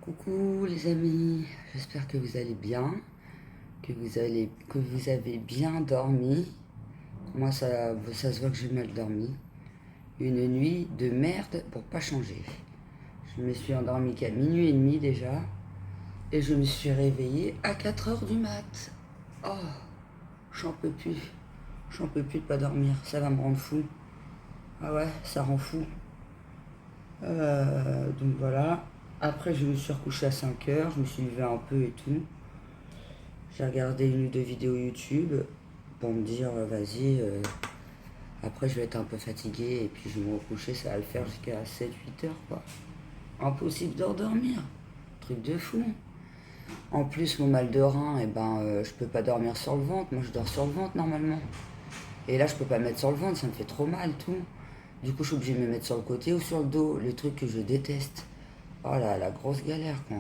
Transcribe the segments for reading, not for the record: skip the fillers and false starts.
Coucou les amis, j'espère que vous allez bien, que vous avez bien dormi. Moi ça se voit que j'ai mal dormi. Une nuit de merde pour pas changer. Je me suis endormi qu'à minuit et demi déjà et je me suis réveillée à 4 heures du mat. Oh, j'en peux plus. J'en peux plus de pas dormir, ça va me rendre fou. Ah ouais, ça rend fou. Donc voilà. Après, je me suis recouché à 5 heures, je me suis levé un peu et tout. J'ai regardé une ou deux vidéos YouTube pour me dire, vas-y, après je vais être un peu fatigué et puis je vais me recoucher, ça va le faire jusqu'à 7 8 heures, quoi. Impossible de redormir. Truc de fou. En plus, mon mal de rein, je peux pas dormir sur le ventre. Moi, je dors sur le ventre normalement. Et là, je peux pas me mettre sur le ventre, ça me fait trop mal, tout. Du coup, je suis obligé de me mettre sur le côté ou sur le dos, le truc que je déteste. Oh là, la grosse galère, quoi.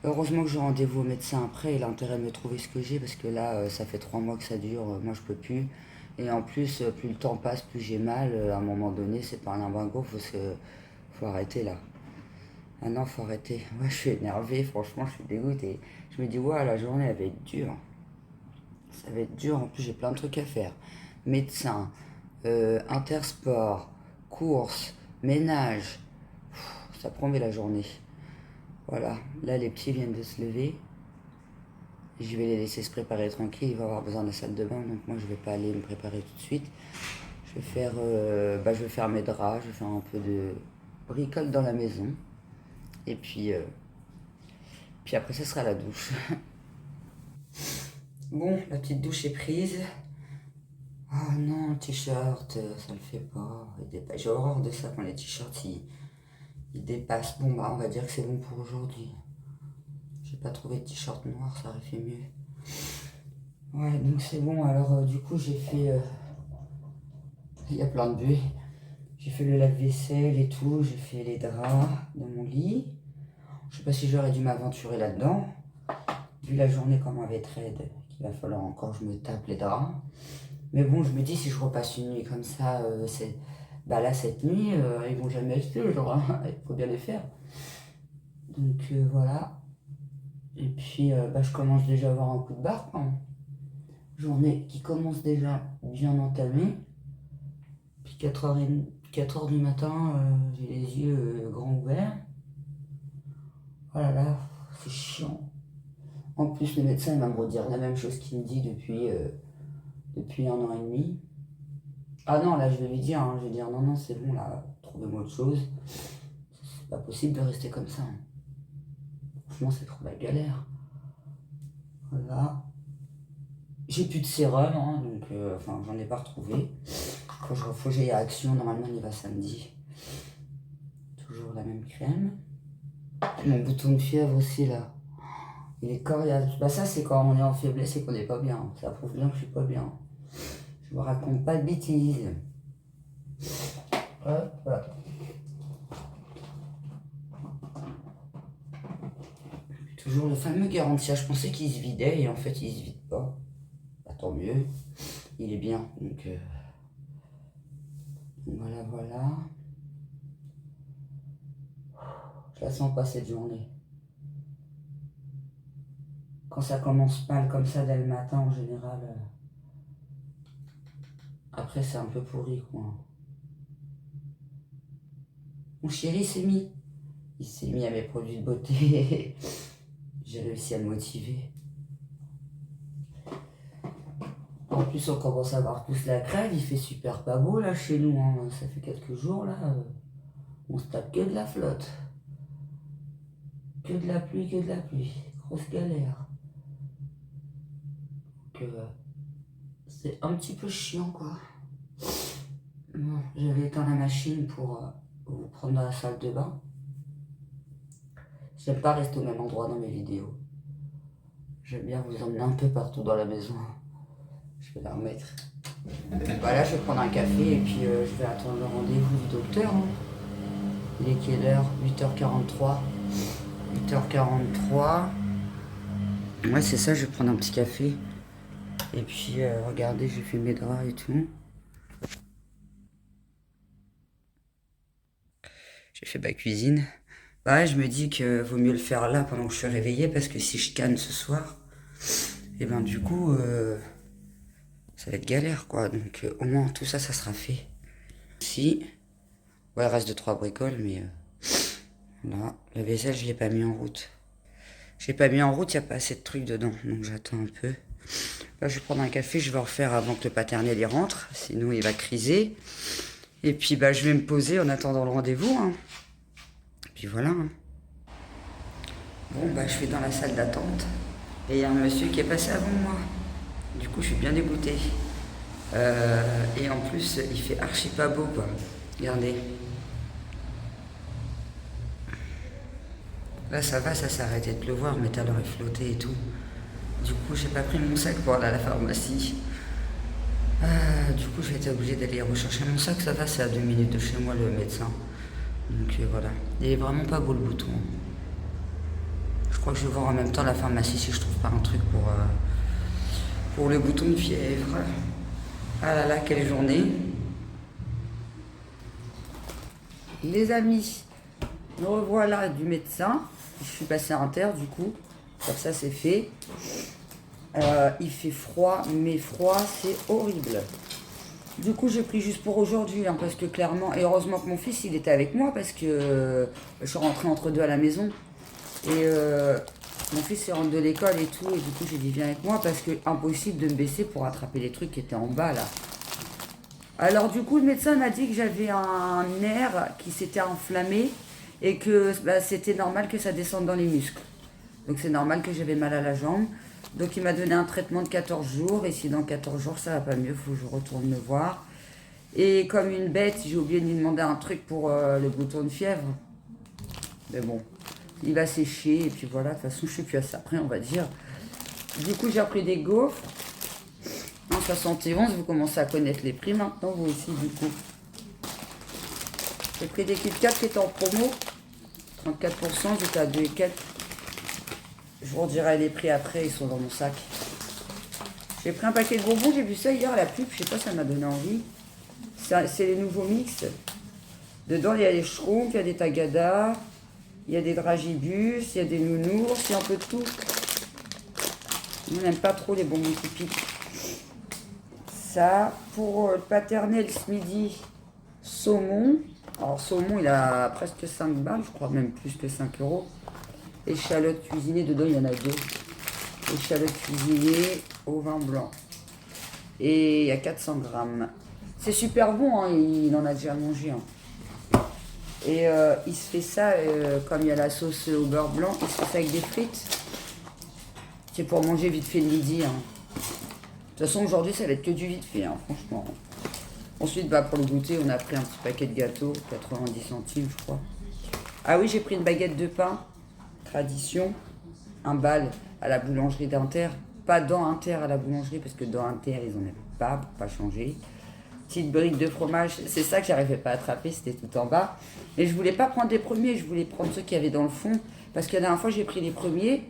Heureusement que j'ai rendez-vous au médecin après, il a intérêt de me trouver ce que j'ai parce que là, ça fait 3 mois que ça dure, moi je peux plus. Et en plus, plus le temps passe, plus j'ai mal. À un moment donné, c'est pas un limbago, faut arrêter là. Ah non, faut arrêter. Moi je suis énervé, franchement, je suis dégoûté. Je me dis, ouais, la journée elle va être dure. Ça va être dur, en plus j'ai plein de trucs à faire. Médecin, intersport, courses, ménage. Ça promet la journée. Voilà, là les petits viennent de se lever. Je vais les laisser se préparer tranquille, il va avoir besoin de la salle de bain, donc moi je vais pas aller me préparer tout de suite. Je vais faire mes draps, je vais faire un peu de bricole dans la maison. Et puis après ça sera la douche. Bon, la petite douche est prise. Oh non, le t-shirt, ça le fait pas. J'ai horreur de ça quand les t-shirts ils dépassent. Bon bah on va dire que c'est bon pour aujourd'hui. J'ai pas trouvé de t-shirt noir, ça aurait fait mieux. Ouais, donc c'est bon. Alors du coup j'ai fait... il y a plein de buées. J'ai fait le lave-vaisselle et tout, j'ai fait les draps dans mon lit. Je sais pas si j'aurais dû m'aventurer là-dedans. Vu la journée comment elle va être raide, qu'il va falloir encore que je me tape les draps. Mais bon, je me dis si je repasse une nuit comme ça, là cette nuit, ils vont jamais rester, genre, hein. Il faut bien les faire. Donc voilà. Et puis je commence déjà à avoir un coup de barre, quoi. Journée qui commence déjà bien entamée. Puis 4 heures du matin, j'ai les yeux grands ouverts. Oh là là, c'est chiant. En plus, le médecin il va me redire la même chose qu'il me dit depuis 1 an et demi. Ah non, là je vais lui dire, hein, je vais dire non, non, c'est bon, là, trouvez-moi autre chose. C'est pas possible de rester comme ça, hein. Franchement, c'est trop la galère. Voilà. J'ai plus de sérum, hein, donc j'en ai pas retrouvé. Faut que j'aille à Action, normalement on y va samedi. Toujours la même crème. Mon bouton de fièvre aussi là. Il est coriace. Bah ça c'est quand on est en faiblesse et qu'on n'est pas bien. Ça prouve bien que je suis pas bien. Je vous raconte pas de bêtises. Hop, hop. Toujours le fameux Garantia. Je pensais qu'il se vidait et en fait il se vide pas. Bah, tant mieux. Il est bien. Donc voilà, voilà. Je la sens pas cette journée. Quand ça commence mal comme ça dès le matin en général, après c'est un peu pourri quoi. Mon chéri s'est mis. Il s'est mis à mes produits de beauté. J'ai réussi à le motiver. En plus, on commence à avoir tous la crève. Il fait super pas beau là chez nous, hein. Ça fait quelques jours là. On se tape que de la flotte. Que de la pluie, que de la pluie. Grosse galère. Donc, c'est un petit peu chiant quoi. Bon, j'avais éteint la machine pour vous prendre dans la salle de bain. J'aime pas rester au même endroit dans mes vidéos. J'aime bien vous emmener un peu partout dans la maison. Je vais la remettre. Voilà, je vais prendre un café et puis je vais attendre le rendez-vous du docteur, hein. Il est quelle heure? 8h43. 8h43. Ouais, c'est ça, je vais prendre un petit café. Et puis, regardez, j'ai fait mes draps et tout. J'ai fait ma cuisine. Bah ouais, je me dis que vaut mieux le faire là pendant que je suis réveillée parce que si je canne ce soir, et ben du coup, ça va être galère quoi. Donc au moins tout ça, ça sera fait. Si, ouais, il reste 2-3 bricoles, mais là, la vaisselle, je l'ai pas mis en route. J'ai pas mis en route, il n'y a pas assez de trucs dedans, donc j'attends un peu. Là, je vais prendre un café, je vais en refaire avant que le paternel y rentre, sinon il va criser. Et puis bah, je vais me poser en attendant le rendez-vous. Hein. Puis voilà. Hein. Bon, bah, je vais dans la salle d'attente. Et il y a un monsieur qui est passé avant moi. Du coup, je suis bien dégoûtée. Et en plus, il fait archi pas beau, quoi. Regardez. Là, ça va, ça s'est arrêté de pleuvoir, mais tout à l'heure, il flottait et tout. Du coup, j'ai pas pris mon sac pour aller à la pharmacie. Du coup, j'ai été obligée d'aller rechercher mon sac. Ça va, c'est à 2 minutes de chez moi, le médecin. Donc voilà. Il est vraiment pas beau, le bouton. Je crois que je vais voir en même temps la pharmacie si je trouve pas un truc pour le bouton de fièvre. Ah là là, quelle journée. Les amis, me revoilà du médecin. Je suis passée à Inter du coup. Comme ça, c'est fait. Il fait froid, mais froid, c'est horrible. Du coup, j'ai pris juste pour aujourd'hui, hein, parce que clairement, et heureusement que mon fils, il était avec moi, parce que je suis rentrée entre deux à la maison. Et mon fils il rentre de l'école et tout, et du coup j'ai dit viens avec moi parce que impossible de me baisser pour attraper les trucs qui étaient en bas là. Alors du coup le médecin m'a dit que j'avais un nerf qui s'était enflammé et que bah, c'était normal que ça descende dans les muscles. Donc c'est normal que j'avais mal à la jambe. Donc il m'a donné un traitement de 14 jours et si dans 14 jours ça va pas mieux, il faut que je retourne le voir. Et comme une bête, j'ai oublié de lui demander un truc pour le bouton de fièvre. Mais bon, il va sécher et puis voilà, de toute façon je suis plus à ça après on va dire. Du coup j'ai pris des gaufres. En 71, vous commencez à connaître les prix maintenant, vous aussi du coup. J'ai pris des Kit Kat qui étaient en promo. 34%, j'étais à 2 et quelques. Je vous redirai les prix après, ils sont dans mon sac. J'ai pris un paquet de bonbons, j'ai vu ça hier à la pub, je sais pas, ça m'a donné envie. C'est les nouveaux mix. Dedans il y a des schtroumpfs, il y a des tagadas. Il y a des dragibus, il y a des nounours, il y a un peu de tout. On n'aime pas trop les bonbons qui piquent. Ça, pour le paternel ce midi, saumon. Alors saumon, il a presque 5 balles, je crois même plus que 5 euros. Échalotes cuisinées, dedans il y en a 2. Échalotes cuisinées au vin blanc. Et il y a 400 grammes. C'est super bon, hein, il en a déjà mangé. Hein. Et il se fait ça, comme il y a la sauce au beurre blanc, il se fait ça avec des frites. C'est pour manger vite fait le midi. Hein. De toute façon, aujourd'hui, ça va être que du vite fait, hein, franchement. Ensuite, bah, pour le goûter, on a pris un petit paquet de gâteaux, 90 centimes, je crois. Ah oui, j'ai pris une baguette de pain, tradition, un bal à la boulangerie d'Inter. Pas dans Inter à la boulangerie, parce que dans Inter, ils en avaient pas, pour pas changer. Petite brique de fromage, c'est ça que j'arrivais pas à attraper, c'était tout en bas. Et je voulais pas prendre les premiers, je voulais prendre ceux qu'il y avait dans le fond. Parce que la dernière fois, j'ai pris les premiers.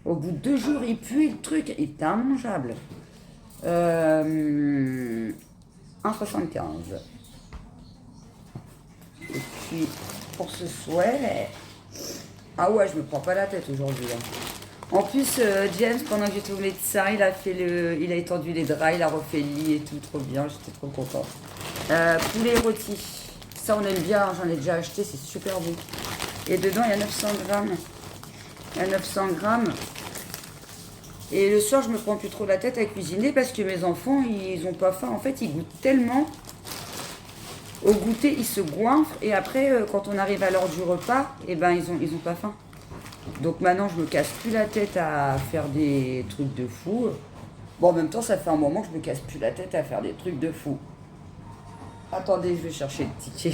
Au bout de 2 jours, il puait le truc, il était immangeable. 1,75. Et puis, pour ce souhait, ah ouais, je me prends pas la tête aujourd'hui. Hein. En plus, James, pendant que j'étais au médecin, il a étendu les draps, il a refait le lit et tout, trop bien, j'étais trop contente. Poulet rôti, ça on aime bien, j'en ai déjà acheté, c'est super bon. Et dedans, il y a 900 grammes. Il y a 900 grammes. Et le soir, je me prends plus trop la tête à cuisiner parce que mes enfants, ils ont pas faim. En fait, ils goûtent tellement. Au goûter, ils se goinfrent. Et après, quand on arrive à l'heure du repas, eh ben, ils ont pas faim. Donc maintenant, je me casse plus la tête à faire des trucs de fou. Bon, en même temps, ça fait un moment que je me casse plus la tête à faire des trucs de fou. Attendez, je vais chercher le ticket.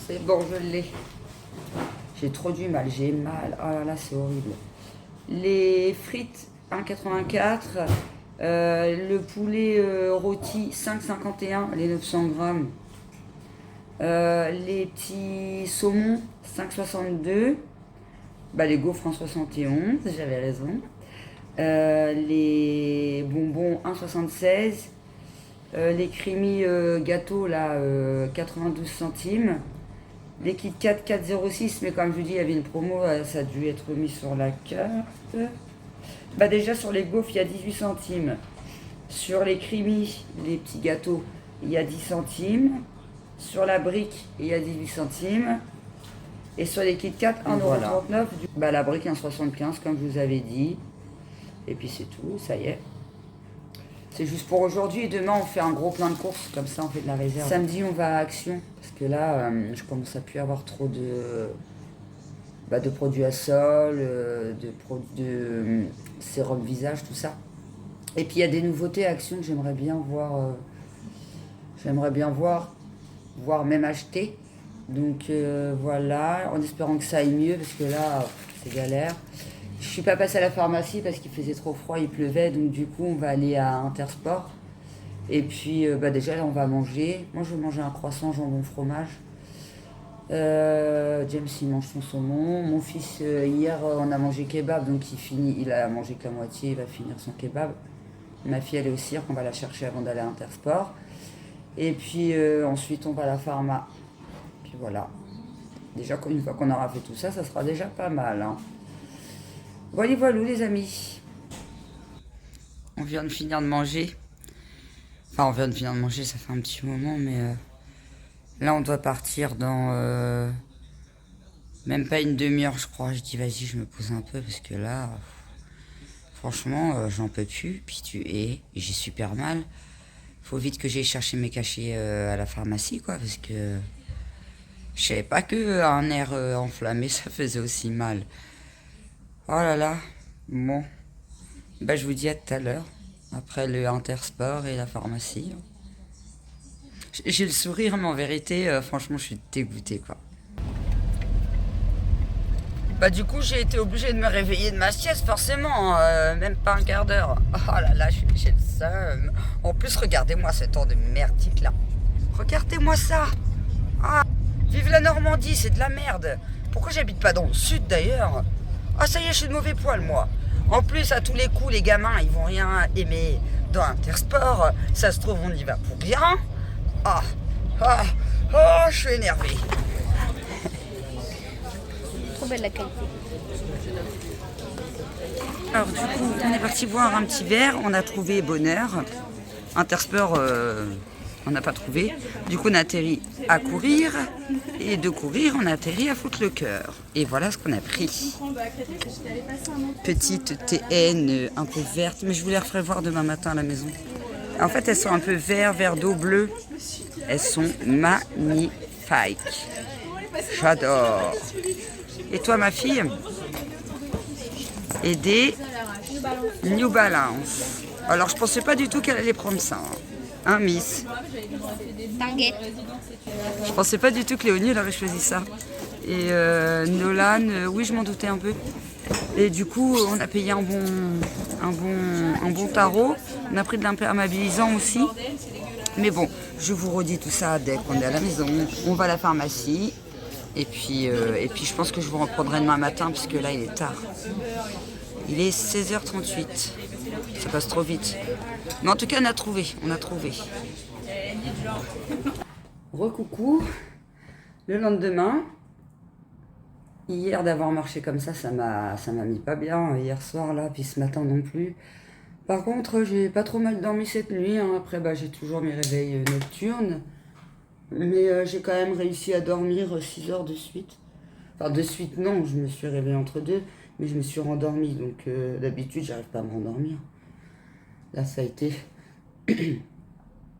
C'est bon, je l'ai. J'ai trop du mal, j'ai mal. Oh là là, c'est horrible. Les frites, 1,84. Le poulet rôti, 5,51, les 900 grammes. Les petits saumons, 5,62. Bah, les gaufres, 1,71, j'avais raison. Les bonbons, 1,76. Les creamy gâteaux, là, 92 centimes. Les Kit Kat 4,06, mais comme je vous dis, il y avait une promo, ça a dû être mis sur la carte. Bah déjà, sur les gaufres, il y a 18 centimes. Sur les creamy, les petits gâteaux, il y a 10 centimes. Sur la brique, il y a 18 centimes. Et sur les Kit Kat, 1,39 €. Voilà. Bah, la brique, 1,75 €, comme je vous avais dit. Et puis c'est tout, ça y est. C'est juste pour aujourd'hui. Et demain, on fait un gros plein de courses. Comme ça, on fait de la réserve. Samedi, on va à Action. Parce que là, je commence à plus avoir trop de produits à sol, de sérum visage, tout ça. Et puis, il y a des nouveautés à Action que j'aimerais bien voir. Voire même acheter. Donc voilà, en espérant que ça aille mieux, parce que là, c'est galère. Je suis pas passée à la pharmacie parce qu'il faisait trop froid, il pleuvait, donc du coup, on va aller à Intersport. Et puis, déjà, là, on va manger. Moi, je vais manger un croissant jambon fromage. James, il mange son saumon. Mon fils, hier, on a mangé kebab, donc il a mangé que la moitié, il va finir son kebab. Ma fille, elle est au cirque, on va la chercher avant d'aller à Intersport. Et puis, ensuite, on va à la pharma. Puis voilà. Déjà, une fois qu'on aura fait tout ça, ça sera déjà pas mal. Hein. Voilà, voilà, les amis. On vient de finir de manger. Enfin, on vient de finir de manger, ça fait un petit moment, mais là, on doit partir dans même pas une demi-heure, je crois. Je dis, vas-y, je me pose un peu, parce que là, franchement, j'en peux plus. Puis j'ai super mal. Faut vite que j'aille chercher mes cachets à la pharmacie, quoi, parce que je savais pas que un air enflammé, ça faisait aussi mal. Oh là là, bon. Bah, je vous dis à tout à l'heure, après le Intersport et la pharmacie. J'ai le sourire, mais en vérité, franchement, je suis dégoûtée, quoi. Bah, du coup, j'ai été obligée de me réveiller de ma sieste, forcément, même pas un quart d'heure. Oh là là, j'ai le seum. En plus, regardez-moi ce temps de merdique là. Regardez-moi ça. Ah, vive la Normandie, c'est de la merde. Pourquoi j'habite pas dans le sud d'ailleurs? Ah, ça y est, je suis de mauvais poil, moi. En plus, à tous les coups, les gamins, ils vont rien aimer dans Intersport. Ça se trouve, on y va pour rien. Ah, ah, oh, je suis énervé. Trop belle la qualité. Alors, du coup, on est parti boire un petit verre. On a trouvé Bonheur. Intersport, on n'a pas trouvé. Du coup, on a atterri à courir. Et de courir, on a atterri à foutre le cœur. Et voilà ce qu'on a pris. Petite TN un peu verte. Mais je vous les referai voir demain matin à la maison. En fait, elles sont un peu vert d'eau bleu. Elles sont magnifiques. J'adore. Et toi, ma fille? Et des New Balance. Alors, je pensais pas du tout qu'elle allait prendre ça. Hein, Miss? Tanguay. Je pensais pas du tout que Léonie elle aurait choisi ça. Et Nolan, oui, je m'en doutais un peu. Et du coup, on a payé un bon tarot. On a pris de l'imperméabilisant aussi. Mais bon, je vous redis tout ça dès qu'on est à la maison. On va à la pharmacie. Et puis je pense que je vous reprendrai demain matin, puisque là, il est tard. Il est 16h38. Ça passe trop vite. Mais en tout cas, on a trouvé. Recoucou. Le lendemain, hier d'avoir marché comme ça m'a mis pas bien. Hier soir, là, puis ce matin non plus. Par contre, j'ai pas trop mal dormi cette nuit. Hein. Après, j'ai toujours mes réveils nocturnes. Mais j'ai quand même réussi à dormir 6 heures de suite. Enfin, de suite, non, je me suis réveillée entre deux, mais je me suis rendormie. Donc, d'habitude, j'arrive pas à me rendormir. Là, ça a été.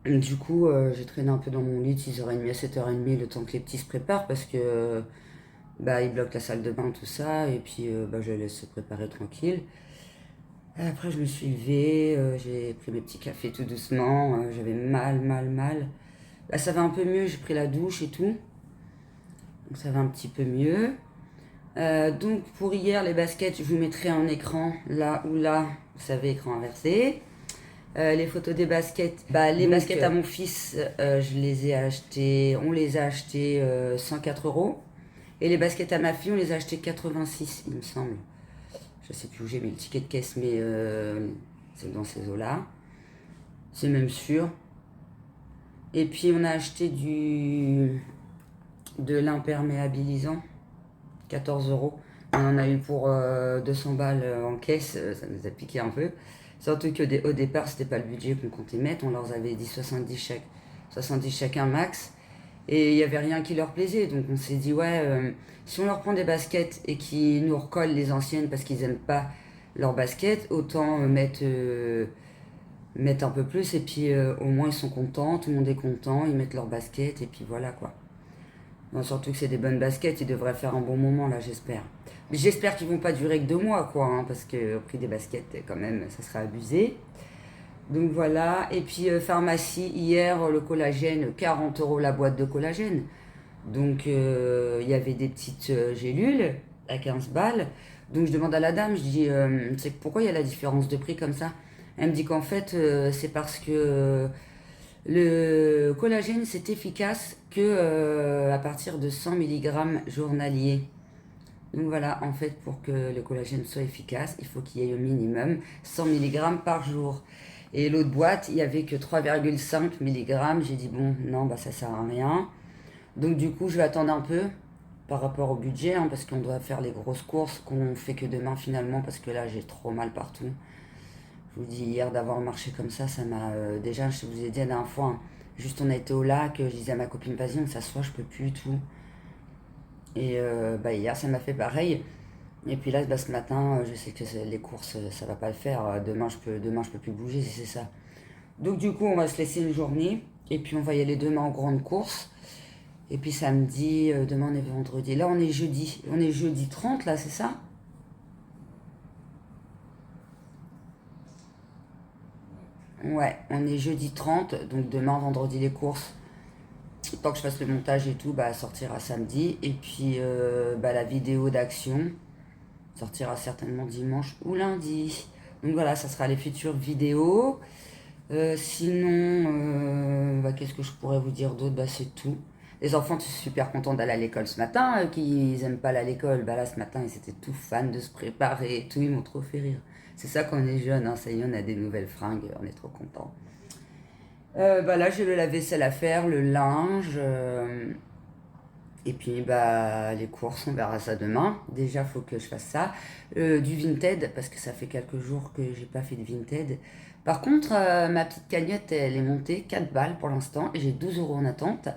Du coup, j'ai traîné un peu dans mon lit de 6h30 à 7h30, le temps que les petits se préparent, parce que ils bloquent la salle de bain, tout ça, et puis je les laisse se préparer tranquille. Après, je me suis levée, j'ai pris mes petits cafés tout doucement, j'avais mal. Là, ça va un peu mieux, j'ai pris la douche et tout. Donc, ça va un petit peu mieux. Donc, pour hier, les baskets, je vous mettrai un écran, là ou là, vous savez, écran inversé. Les photos des baskets, les baskets à mon fils, on les a achetées 104 €. Et les baskets à ma fille, on les a achetées 86, il me semble. Je sais plus où j'ai mis le ticket de caisse, mais c'est dans ces eaux-là. C'est même sûr. Et puis on a acheté de l'imperméabilisant, 14 euros. On en a eu pour 200 balles en caisse, ça nous a piqué un peu. Surtout qu'au départ, c'était pas le budget qu'on comptait mettre. On leur avait dit 70 chacun max. Et il n'y avait rien qui leur plaisait. Donc on s'est dit, ouais, si on leur prend des baskets et qu'ils nous recollent les anciennes parce qu'ils n'aiment pas leurs baskets, autant mettre un peu plus. Et puis au moins ils sont contents, tout le monde est content, ils mettent leurs baskets et puis voilà quoi. Bon, surtout que c'est des bonnes baskets, ils devraient faire un bon moment là, j'espère. Mais j'espère qu'ils vont pas durer que 2 mois quoi, hein, parce que au prix des baskets quand même, ça serait abusé. Donc voilà, et puis pharmacie, hier, le collagène, 40 euros la boîte de collagène. Donc il y avait des petites gélules à 15 balles. Donc je demande à la dame, je dis, c'est pourquoi il y a la différence de prix comme ça? Elle me dit qu'en fait, c'est parce que le collagène, c'est efficace que à partir de 100 mg journalier. Donc voilà, en fait, pour que le collagène soit efficace, il faut qu'il y ait au minimum 100 mg par jour. Et l'autre boîte, il n'y avait que 3,5 mg. J'ai dit, bon, non, bah ça sert à rien. Donc du coup, je vais attendre un peu par rapport au budget, hein, parce qu'on doit faire les grosses courses qu'on fait que demain finalement, parce que là, j'ai trop mal partout. Je vous dis, hier, d'avoir marché comme ça m'a... déjà, je vous ai dit la dernière fois, hein, juste on a été au lac, je disais à ma copine, vas-y, on s'assoit, je peux plus, tout. Et bah, hier, ça m'a fait pareil. Et puis là, bah, ce matin, je sais que les courses, ça va pas le faire. Demain, je peux plus bouger si c'est ça. Donc du coup, on va se laisser une journée. Et puis on va y aller demain en grande course. Et puis samedi, demain on est vendredi. Là, on est jeudi. On est jeudi 30, là, c'est ça? Ouais, on est jeudi 30. Donc demain, vendredi, les courses. Tant que je fasse le montage et tout, bah, sortira samedi. Et puis bah, la vidéo d'action sortira certainement dimanche ou lundi. Donc voilà, ça sera les futures vidéos. Sinon, bah, qu'est-ce que je pourrais vous dire d'autre? Bah, c'est tout. Les enfants sont super contents d'aller à l'école ce matin, qui n'aiment pas aller à l'école. Bah là, ce matin, ils étaient tout fans de se préparer et tout. Ils m'ont trop fait rire. C'est ça quand on est jeune, hein, ça y est, on a des nouvelles fringues, on est trop contents. Bah là, j'ai le lave-vaisselle à faire, le linge. Et puis, bah, les courses, on verra ça demain. Déjà, faut que je fasse ça. Du Vinted, parce que ça fait quelques jours que j'ai pas fait de Vinted. Par contre, ma petite cagnotte, elle est montée 4 balles pour l'instant. Et j'ai 12 euros en attente.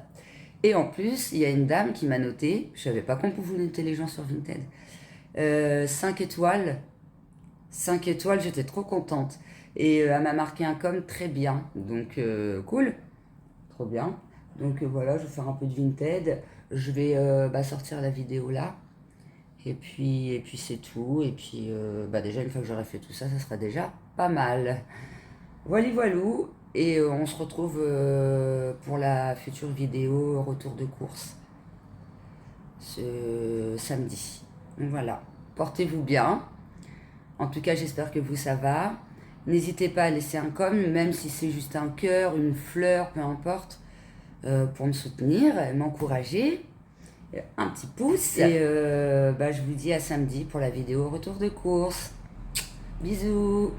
Et en plus, il y a une dame qui m'a noté. Je savais pas qu'on pouvait noter les gens sur Vinted. 5 étoiles. 5 étoiles, j'étais trop contente. Et elle m'a marqué un com très bien. Donc, cool. Trop bien. Donc voilà, je vais faire un peu de Vinted. Je vais bah, sortir la vidéo là. Et puis c'est tout. Et puis bah, déjà, une fois que j'aurai fait tout ça, ça sera déjà pas mal. Voilà, voilou. Et on se retrouve pour la future vidéo retour de course ce samedi. Donc voilà. Portez-vous bien. En tout cas, j'espère que vous, ça va. N'hésitez pas à laisser un com, même si c'est juste un cœur, une fleur, peu importe, pour me soutenir, m'encourager. Un petit pouce. Et bah, je vous dis à samedi pour la vidéo retour de course. Bisous.